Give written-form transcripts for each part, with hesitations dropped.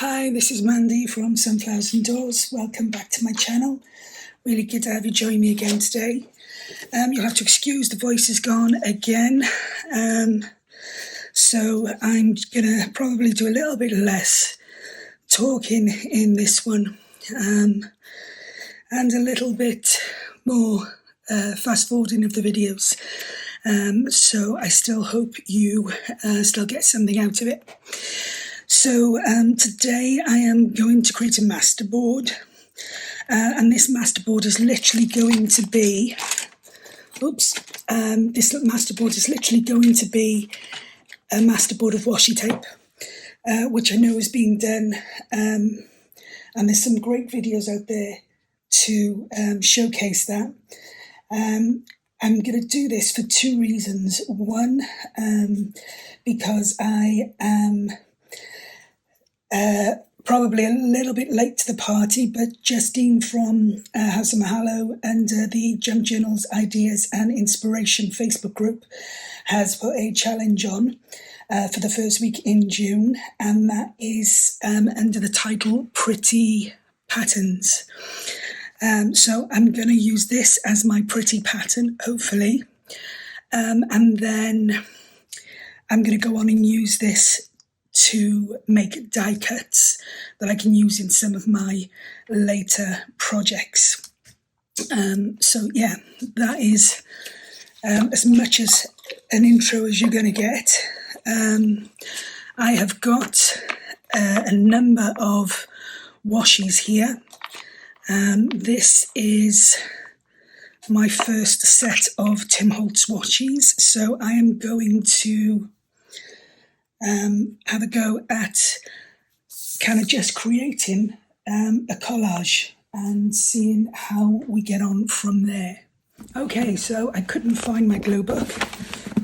Hi, this is Mandy from SunflowersAndDors. Welcome back to my channel. Really good to have you join me again today. You'll have to excuse the voice is gone again. So I'm gonna probably do a little bit less talking in this one and a little bit more fast forwarding of the videos. So I still hope you still get something out of it. So today I am going to create a masterboard, and this masterboard is literally going to be, this masterboard is literally going to be a masterboard of washi tape, which I know is being done, and there's some great videos out there to showcase that. I'm going to do this for two reasons. One, because I am probably a little bit late to the party, but Justine from House of Mahalo and the Junk Journals Ideas and Inspiration Facebook group has put a challenge on for the first week in June, and that is under the title Pretty Patterns. So I'm going to use this as my pretty pattern, hopefully, and then I'm going to go on and use this to make die cuts that I can use in some of my later projects. So yeah, that is as much as an intro as you're going to get. I have got a number of washies here. This is my first set of Tim Holtz washies, so I am going to have a go at kind of just creating a collage and seeing how we get on from there. Okay, so I couldn't find my glue book,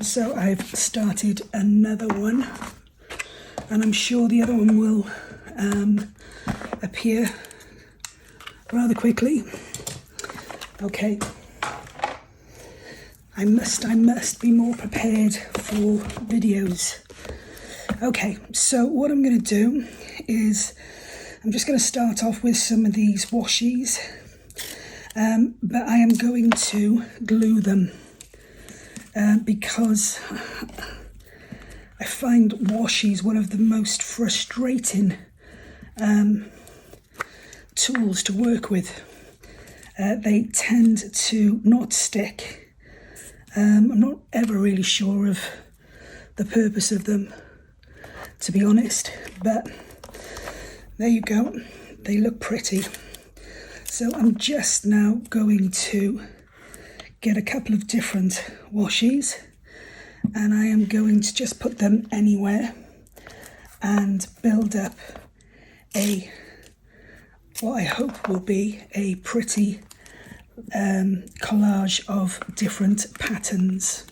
so I've started another one, and I'm sure the other one will appear rather quickly. Okay, I must be more prepared for videos. Okay, so what I'm going to do is I'm just going to start off with some of these washies, but I am going to glue them because I find washies one of the most frustrating tools to work with. They tend to not stick. I'm not ever really sure of the purpose of them, to be honest, but there you go, they look pretty. So I'm just now going to get a couple of different washies, and I am going to just put them anywhere and build up what I hope will be a pretty collage of different patterns.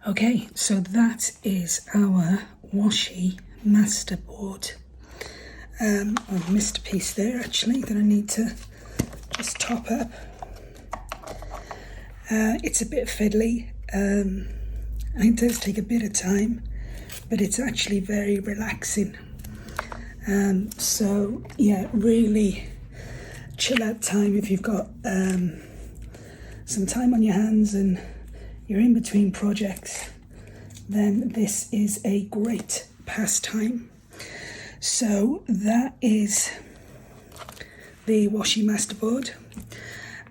Okay, so that is our washi masterboard. I've missed a piece there actually that I need to just top up. It's a bit fiddly, and it does take a bit of time, but it's actually very relaxing. So yeah, really chill out time if you've got some time on your hands and you're in between projects, then this is a great pastime. So that is the Washi masterboard.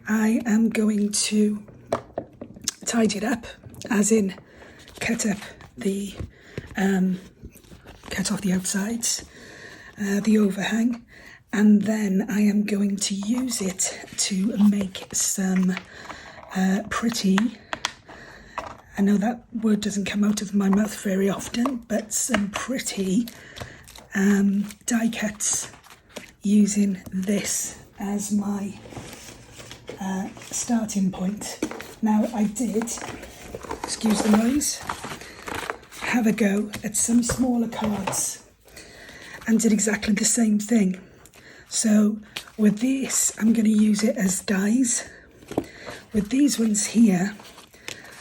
I am going to tidy it up, as in cut off the outsides, the overhang, and then I am going to use it to make some pretty, I know that word doesn't come out of my mouth very often, but some pretty die cuts using this as my starting point. Now I did, excuse the noise, have a go at some smaller cards and did exactly the same thing. So with this, I'm going to use it as dies. With these ones here,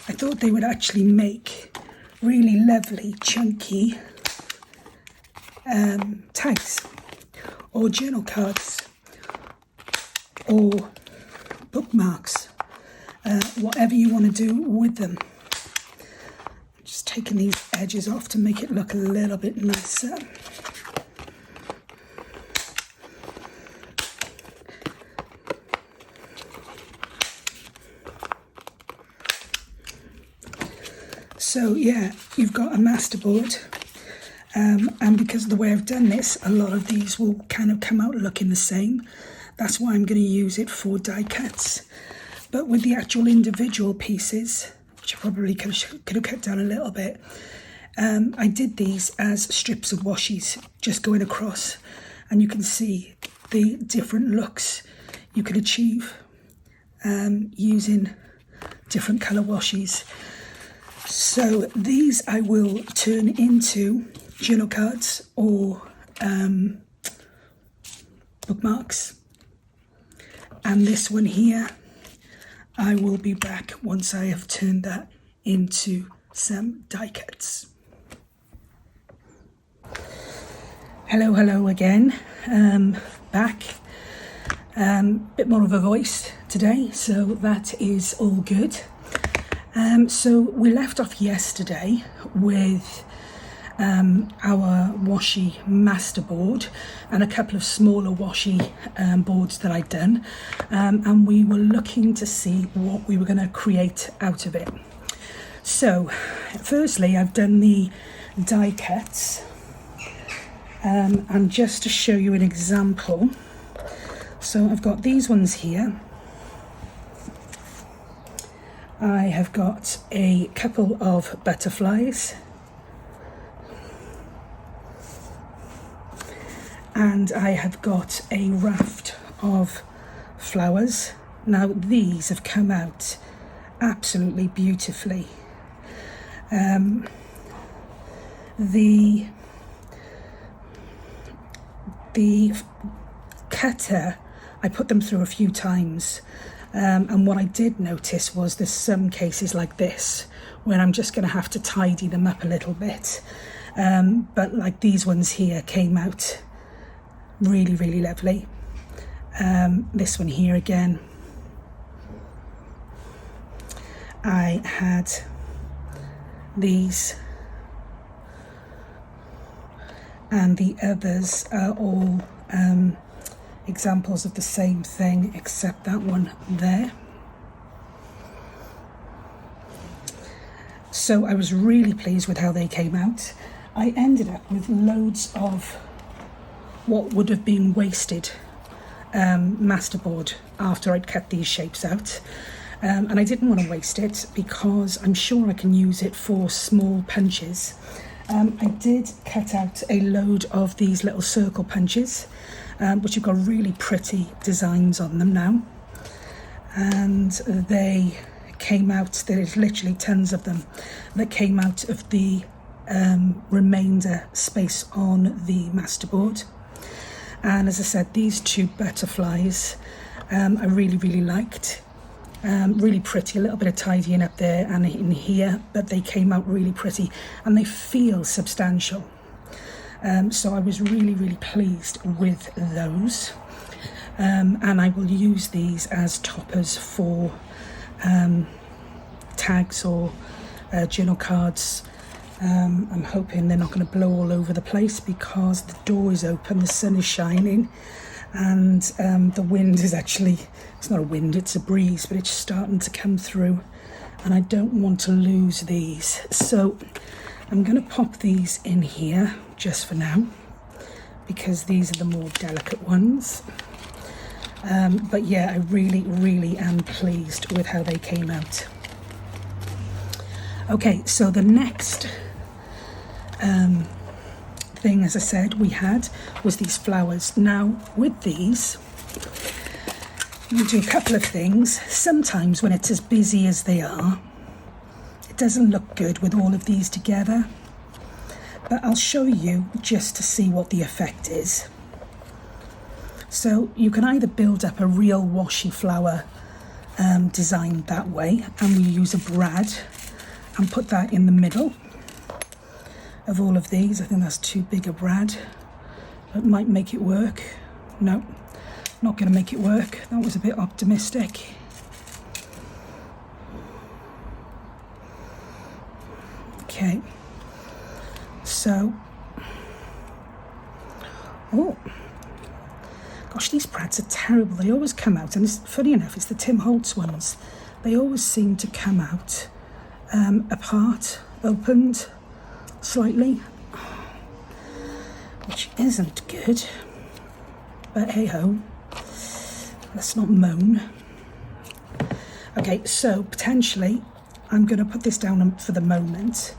I thought they would actually make really lovely, chunky tags or journal cards or bookmarks, whatever you want to do with them. Just taking these edges off to make it look a little bit nicer. So yeah, you've got a masterboard, and because of the way I've done this, a lot of these will kind of come out looking the same. That's why I'm going to use it for die cuts. But with the actual individual pieces, which I probably could have cut down a little bit, I did these as strips of washies just going across, and you can see the different looks you can achieve using different colour washies. So these I will turn into journal cards or bookmarks, and this one here I will be back once I have turned that into some die cuts. Hello again, back. Bit more of a voice today, so that is all good. So we left off yesterday with our Washi masterboard and a couple of smaller Washi boards that I'd done, and we were looking to see what we were going to create out of it. So firstly, I've done the die cuts, and just to show you an example, so I've got these ones here. I have got a couple of butterflies, and I have got a raft of flowers. Now these have come out absolutely beautifully. The cutter, I put them through a few times. And what I did notice was there's some cases like this where I'm just going to have to tidy them up a little bit. But like these ones here came out really lovely. This one here again, I had these, and the others are all examples of the same thing, except that one there. So I was really pleased with how they came out. I ended up with loads of what would have been wasted masterboard after I'd cut these shapes out, and I didn't want to waste it because I'm sure I can use it for small punches. I did cut out a load of these little circle punches, which have got really pretty designs on them now, and they came out, there's literally tons of them that came out of the remainder space on the masterboard. And as I said, these two butterflies I really liked. Really pretty, a little bit of tidying up there and in here, but they came out really pretty and they feel substantial. So I was really pleased with those. And I will use these as toppers for tags or journal cards. I'm hoping they're not going to blow all over the place because the door is open, the sun is shining, and the wind is actually, it's not a wind, it's a breeze, but it's starting to come through and I don't want to lose these. So I'm going to pop these in here just for now because these are the more delicate ones. But yeah, I really am pleased with how they came out. Okay, so the next thing, as I said, we had was these flowers. Now, with these, you do a couple of things. Sometimes when it's as busy as they are, it doesn't look good with all of these together. But I'll show you just to see what the effect is. So you can either build up a real washi flower design that way, and we use a brad and put that in the middle of all of these. I think that's too big a brad. It might make it work. No, not going to make it work. That was a bit optimistic. Okay, so, oh gosh, these brads are terrible. They always come out, and it's funny enough, it's the Tim Holtz ones. They always seem to come out apart, opened slightly, which isn't good, but hey ho, let's not moan. Okay, so potentially I'm going to put this down for the moment,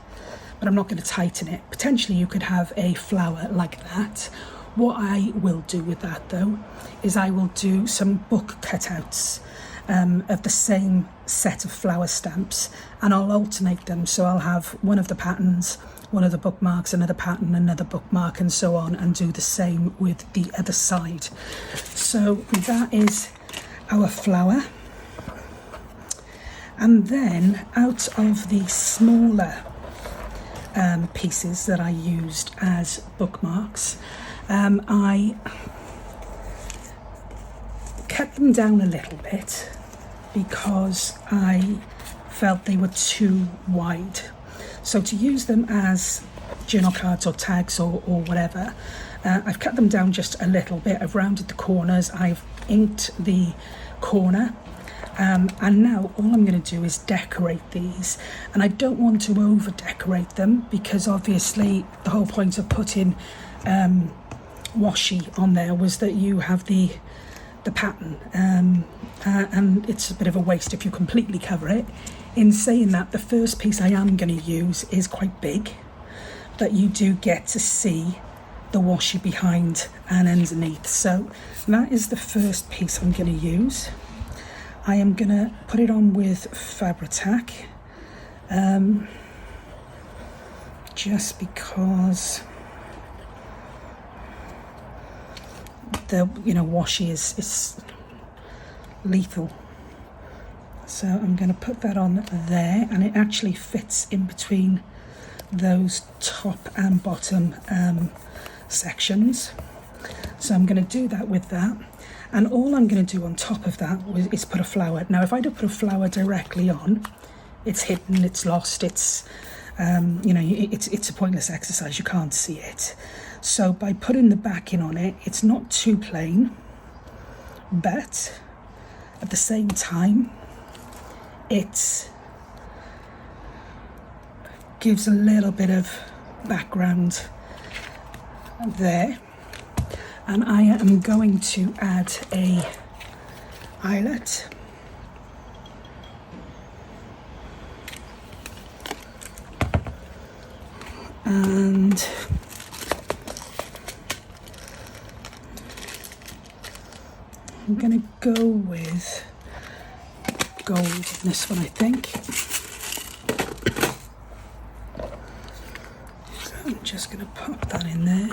but I'm not going to tighten it. Potentially you could have a flower like that. What I will do with that though is I will do some book cutouts of the same set of flower stamps, and I'll alternate them. So I'll have one of the patterns, one of the bookmarks, another pattern, another bookmark, and so on, and do the same with the other side. So that is our flower. And then out of the smaller pieces that I used as bookmarks, I cut them down a little bit because I felt they were too wide. So to use them as journal cards or tags or whatever, I've cut them down just a little bit. I've rounded the corners, I've inked the corner, and now all I'm going to do is decorate these. And I don't want to over decorate them because obviously the whole point of putting washi on there was that you have the pattern, and it's a bit of a waste if you completely cover it. In saying that, the first piece I am going to use is quite big, but you do get to see the washi behind and underneath. So that is the first piece I'm going to use. I am going to put it on with Fabri-Tac, just because the washi is lethal. So I'm going to put that on there, and it actually fits in between those top and bottom sections. So I'm going to do that with that, and all I'm going to do on top of that is put a flower. Now if I do put a flower directly on, it's hidden, it's lost, it's it's a pointless exercise, you can't see it. So by putting the backing on it, it's not too plain, but at the same time it gives a little bit of background there. And I am going to add a eyelet. And I'm going to go with gold in this one, I think. So I'm just going to pop that in there.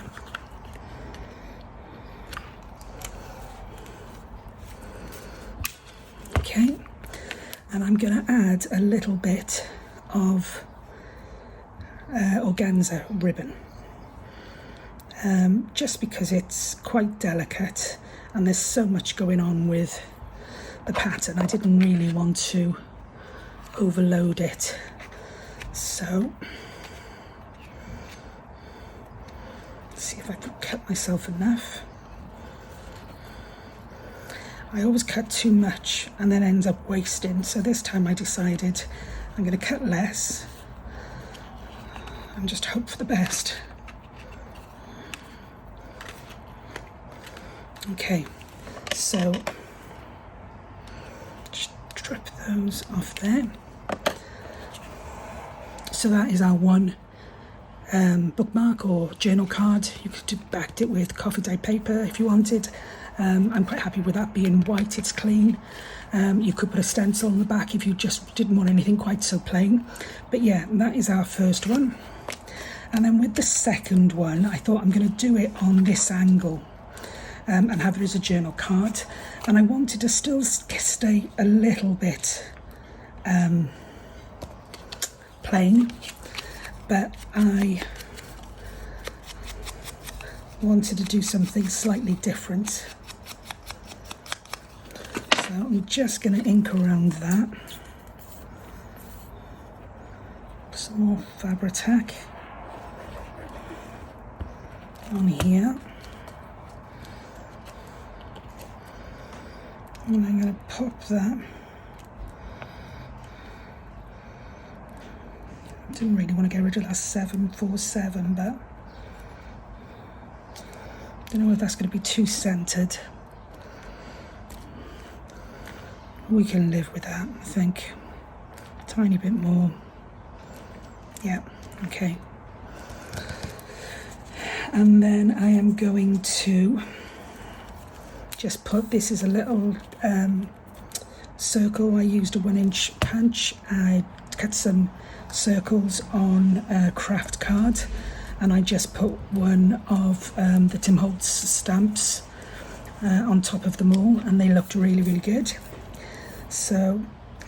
and I'm going to add a little bit of organza ribbon, just because it's quite delicate and there's so much going on with the pattern. I didn't really want to overload it, so let's see if I can cut myself enough. I always cut too much and then ends up wasting, so this time I decided I'm going to cut less and just hope for the best. Okay, so just strip those off there. So that is our one bookmark or journal card. You could have backed it with coffee dye paper if you wanted. I'm quite happy with that being white, it's clean. You could put a stencil on the back if you just didn't want anything quite so plain. But yeah, that is our first one. And then with the second one, I thought I'm going to do it on this angle and have it as a journal card. And I wanted to still stay a little bit plain, but I wanted to do something slightly different. So I'm just going to ink around that. Some more Fabri-Tac on here. And I'm going to pop that. I didn't really want to get rid of that 747, but I don't know if that's going to be too centered. We can live with that, I think. A tiny bit more. Yeah, okay. And then I am going to just put, this is a little circle. I used a 1-inch punch. I cut some circles on a craft card, and I just put one of the Tim Holtz stamps on top of them all, and they looked really, really good. So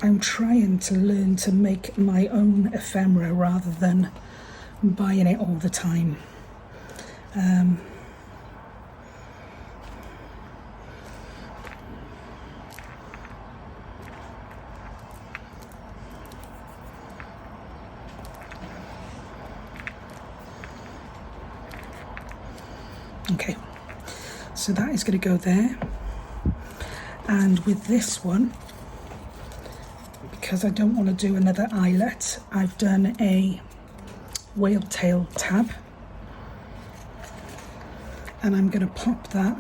I'm trying to learn to make my own ephemera rather than buying it all the time. Okay, so that is going to go there. And with this one, because I don't want to do another eyelet, I've done a whale tail tab, and I'm going to pop that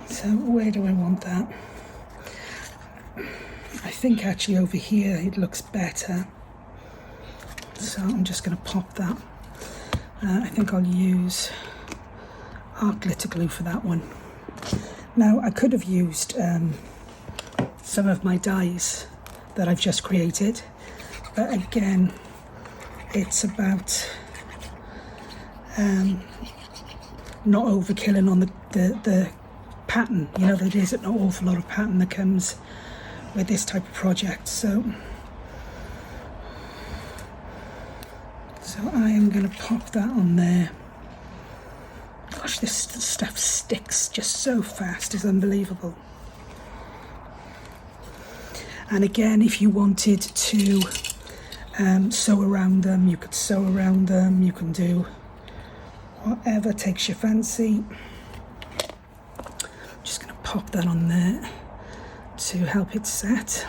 so where do I want that? I think actually over here it looks better, so I'm just going to pop that. I think I'll use art glitter glue for that one. Now I could have used some of my dies that I've just created, but again it's about not overkilling on the pattern. You know, there isn't an awful lot of pattern that comes with this type of project, so I am going to pop that on there. Gosh, this stuff sticks just so fast, it's unbelievable. And again, if you wanted to sew around them, you could sew around them. You can do whatever takes your fancy. I'm just going to pop that on there to help it set.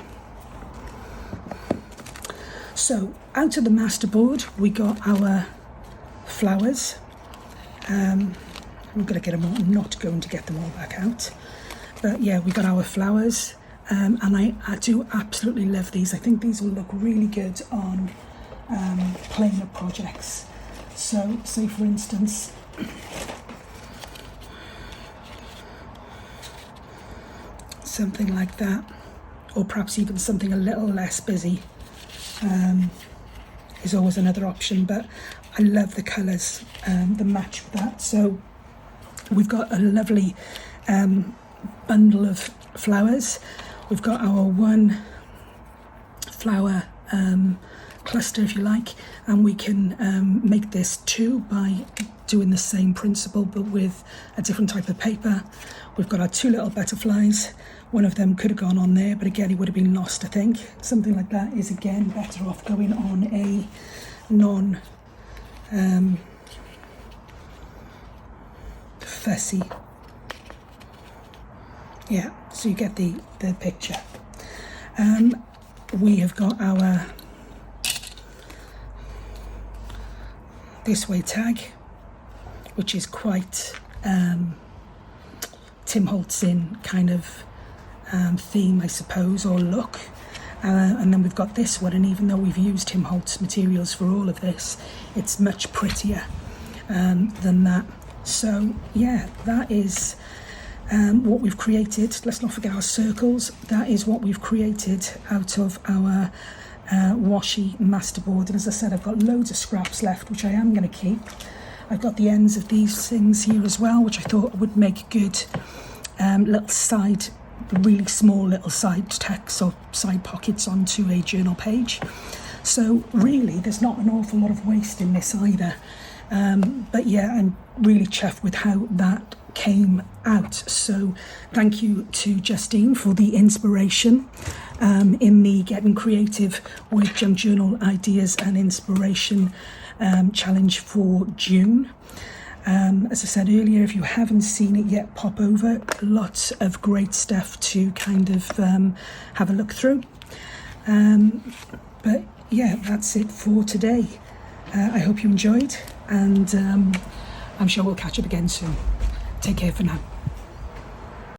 So out of the masterboard, we got our flowers. I'm going to get them all. I'm not going to get them all back out. But yeah, we got our flowers. And I do absolutely love these. I think these will look really good on plainer projects. So, say for instance, something like that, or perhaps even something a little less busy is always another option. But I love the colours, the match with that. So we've got a lovely bundle of flowers. We've got our one flower cluster, if you like, and we can make this two by doing the same principle but with a different type of paper. We've got our two little butterflies. One of them could have gone on there, but again, it would have been lost, I think. Something like that is, again, better off going on a non-fussy. Yeah, so you get the picture. We have got our this way tag, which is quite Tim Holtzin kind of theme, I suppose, or look. And then we've got this one, and even though we've used Tim Holtz materials for all of this, it's much prettier than that. So yeah, that is what we've created. Let's not forget our circles. That is what we've created out of our washi masterboard. And as I said, I've got loads of scraps left, which I am going to keep. I've got the ends of these things here as well, which I thought would make good little side, really small little side text or side pockets onto a journal page. So really, there's not an awful lot of waste in this either. But yeah, I'm really chuffed with how that came out. So thank you to Justine for the inspiration in the Getting Creative with Junk Journal Ideas and Inspiration challenge for June. As I said earlier, if you haven't seen it yet, pop over. Lots of great stuff to kind of have a look through. But yeah, that's it for today. I hope you enjoyed, and I'm sure we'll catch up again soon. Take care for now.